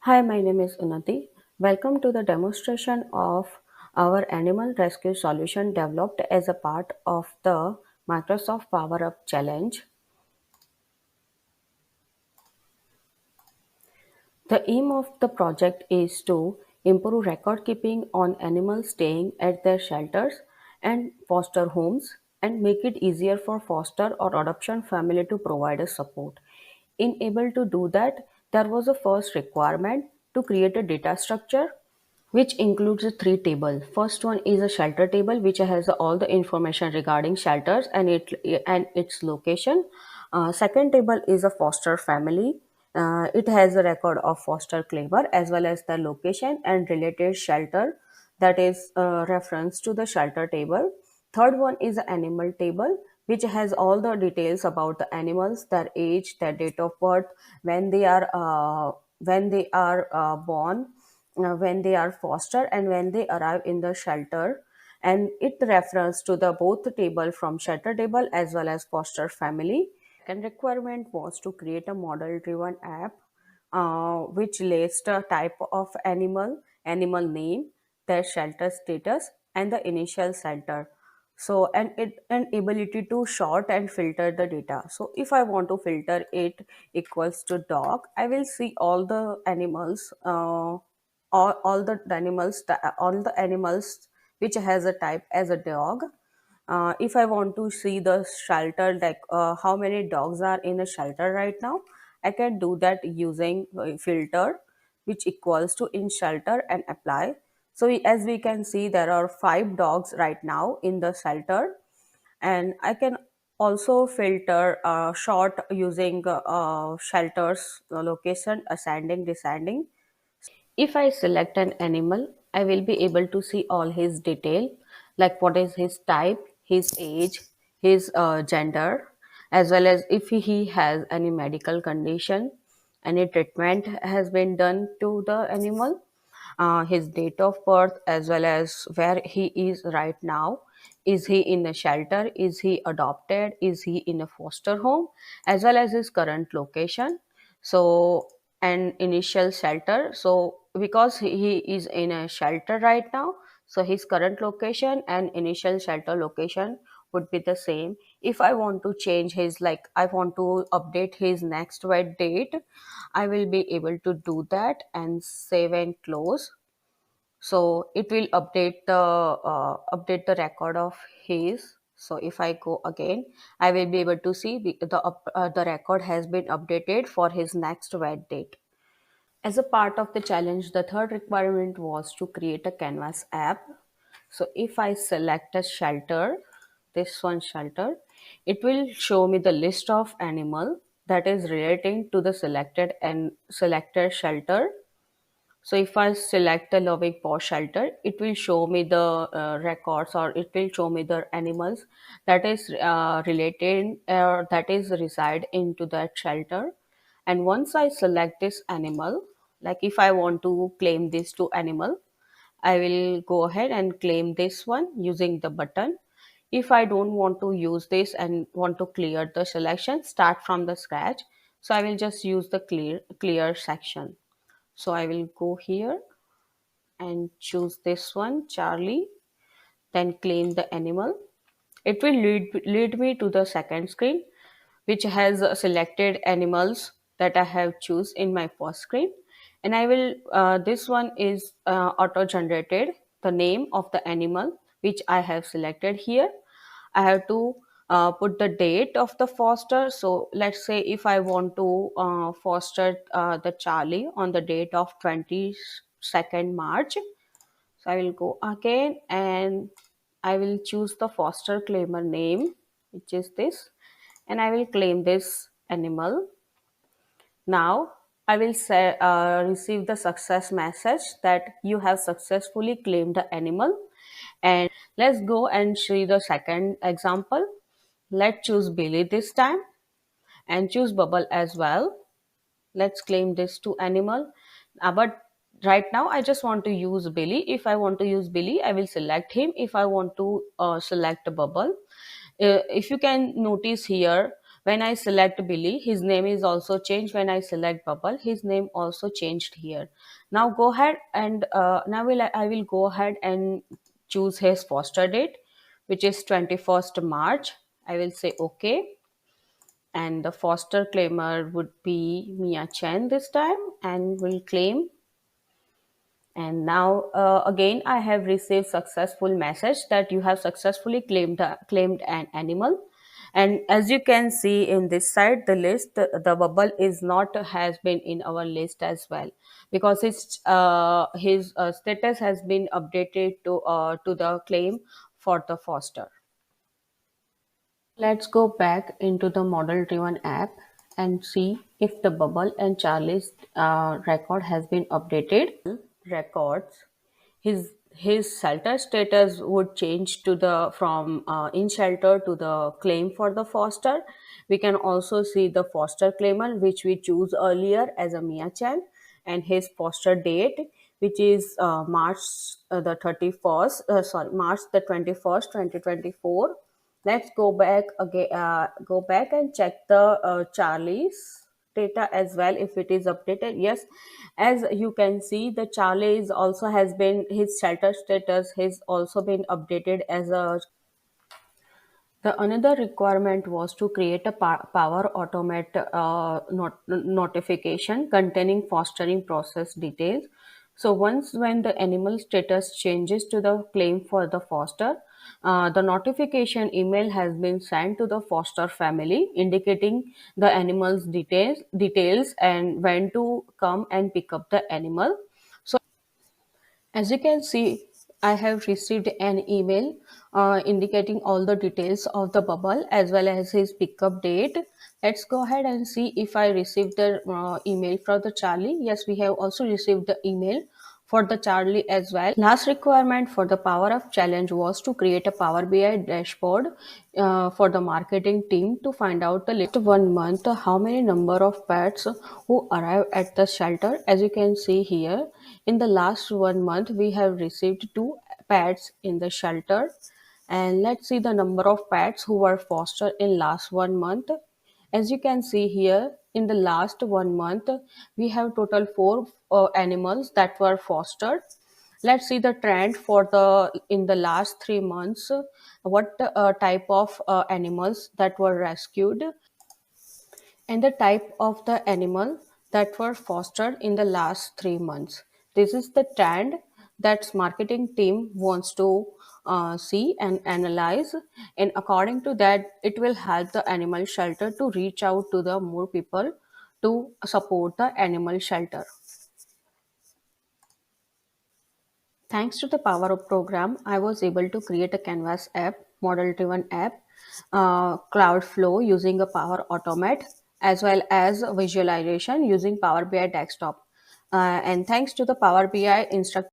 Hi, my name is Unnati. Welcome to the demonstration of our animal rescue solution developed as a part of the Microsoft Power Up Challenge. The aim of the project is to improve record keeping on animals staying at their shelters and foster homes and make it easier for foster or adoption family to provide a support. In able to do that, there was a first requirement to create a data structure which includes the three table. First one is a shelter table, which has all the information regarding shelters and its location. Second table is a foster family. It has a record of foster claimer as well as the location and related shelter that is reference to the shelter table. Third one is the animal table, which has all the details about the animals, their age, their date of birth, when they are born, when they are foster, and when they arrive in the shelter. And it refers to the both table from shelter table as well as foster family. And requirement was to create a model driven app which lists the type of animal name, their shelter status, and the initial shelter. So and it an ability to sort and filter the data. So if I want to filter it equals to dog, I will see all the animals, all the animals which has a type as a dog. If I want to see the shelter, like how many dogs are in a shelter right now, I can do that using filter, which equals to in shelter and apply. So as we can see, there are 5 dogs right now in the shelter, and I can also filter short using shelters location ascending descending. If I select an animal, I will be able to see all his detail, like what is his type, his age, his gender, as well as if he has any medical condition, any treatment has been done to the animal, his date of birth, as well as where he is right now. Is he in a shelter? Is he adopted? Is he in a foster home? As well as his current location. So, and initial shelter. So, because he is in a shelter right now, so his current location and initial shelter location would be the same. If I want to change his, like I want to update his next vet date, I will be able to do that and save and close. So it will update the record of his. So if I go again, I will be able to see the record has been updated for his next vet date. As a part of the challenge, the third requirement was to create a canvas app. So if I select a shelter, this one shelter, it will show me the list of animal that is relating to the selected shelter. So if I select the loving paw shelter, it will show me the records, or it will show me the animals that is related, that is reside into that shelter. And once I select this animal, like if I want to claim this to animal, I will go ahead and claim this one using the button. If I don't want to use this and want to clear the selection, start from the scratch. So I will just use the clear section. So I will go here and choose this one, Charlie, then claim the animal. It will lead me to the second screen, which has selected animals that I have choose in my first screen. And I will, this one is auto-generated, the name of the animal, which I have selected here. I have to put the date of the foster. So let's say if I want to foster the Charlie on the date of 22nd March. So I will go again and I will choose the foster claimer name, which is this, and I will claim this animal. Now I will say, receive the success message that you have successfully claimed the animal. And let's go and see the second example. Let's choose Billy this time and choose Bubble as well. Let's claim this to animal. But right now I just want to use Billy. If I want to use Billy, I will select him. If I want to select a Bubble, if you can notice here, When I select Billy, his name is also changed. When I select Bubble, his name also changed here. Now go ahead and I will go ahead and choose his foster date, which is 21st March. I will say OK, and the foster claimer would be Mia Chen this time, and will claim. And now again I have received successful message that you have successfully claimed an animal. And as you can see in this side, the list, the bubble is not has been in our list as well, because his status has been updated to the claim for the foster. Let's go back into the model driven app and see if the Bubble and Charlie's record has been updated. Records, his shelter status would change to the from in shelter to the claim for the foster. We can also see the foster claimer which we choose earlier as a Mia Chan, and his foster date, which is March the 31st, sorry, March the 21st, 2024. Let's go back again, go back and check the Charlie's data as well if it is updated. Yes, as you can see, the Charlie is also has been, his shelter status has also been updated as a. The another requirement was to create a Power Automate notification containing fostering process details. So once when the animal status changes to the claim for the foster, the notification email has been sent to the foster family indicating the animal's details and when to come and pick up the animal. So as you can see, I have received an email indicating all the details of the bubble as well as his pickup date. Let's go ahead and see if I received the email from the Charlie. Yes, we have also received the email for the Charlie as well. Last requirement for the Power Up Challenge was to create a Power BI dashboard for the marketing team to find out the list 1 month how many number of pets who arrive at the shelter. As you can see here, in the last 1 month we have received 2 pets in the shelter. And let's see the number of pets who were fostered in last 1 month. As you can see here, in the last 1 month, we have total 4 animals that were fostered. Let's see the trend for the in the last 3 months. What type of animals that were rescued and the type of the animal that were fostered in the last 3 months. This is the trend that marketing team wants to see and analyze, and according to that, it will help the animal shelter to reach out to the more people to support the animal shelter. Thanks to the Power Up program, I was able to create a Canvas app, model driven app, Cloud Flow using a Power Automate, as well as visualization using Power BI Desktop. And thanks to the Power BI instructor